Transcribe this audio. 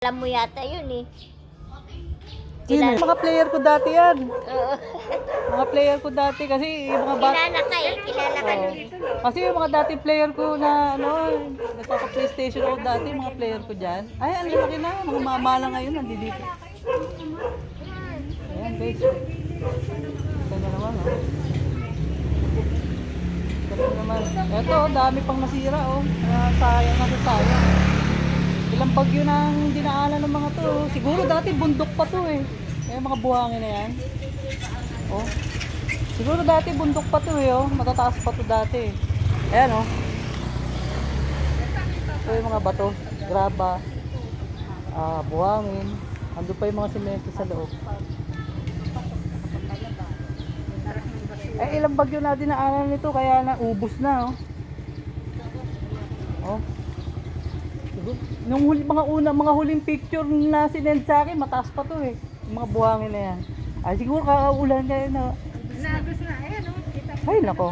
Alam mo yata yun eh. Sino? Mga player ko dati yan. Oo. Mga player ko dati kasi yung mga Kilala ka eh. Kilala ka Oo. nun. Kasi yung mga dati player ko na nagpapa-PlayStation ako dati, mga player ko dyan. Ay, ang laki na. Mga mama lang ngayon, nandito. Ayan guys. Ito na naman oh. Ito na naman. Ito, dami pang nasira oh. Sayang na sayang. Ilang bagyo nang dinaanan ng mga to. Siguro dati bundok pa to eh. Kaya mga buhangin na yan. Oh. Siguro dati bundok pa to eh oh. Matataas pa to dati. Ayan oh. Ito yung mga bato. Graba. Buhangin. Ando pa yung mga semento sa loob. Eh ilang bagyo na dinaanan nito kaya naubos na oh. Oh. Nung mga huling picture na sinend sa akin, mataas pa to eh. Yung mga buhangin na yan. Ay siguro kakaulan kaya na. Nagos na, ayan o. Ay nako.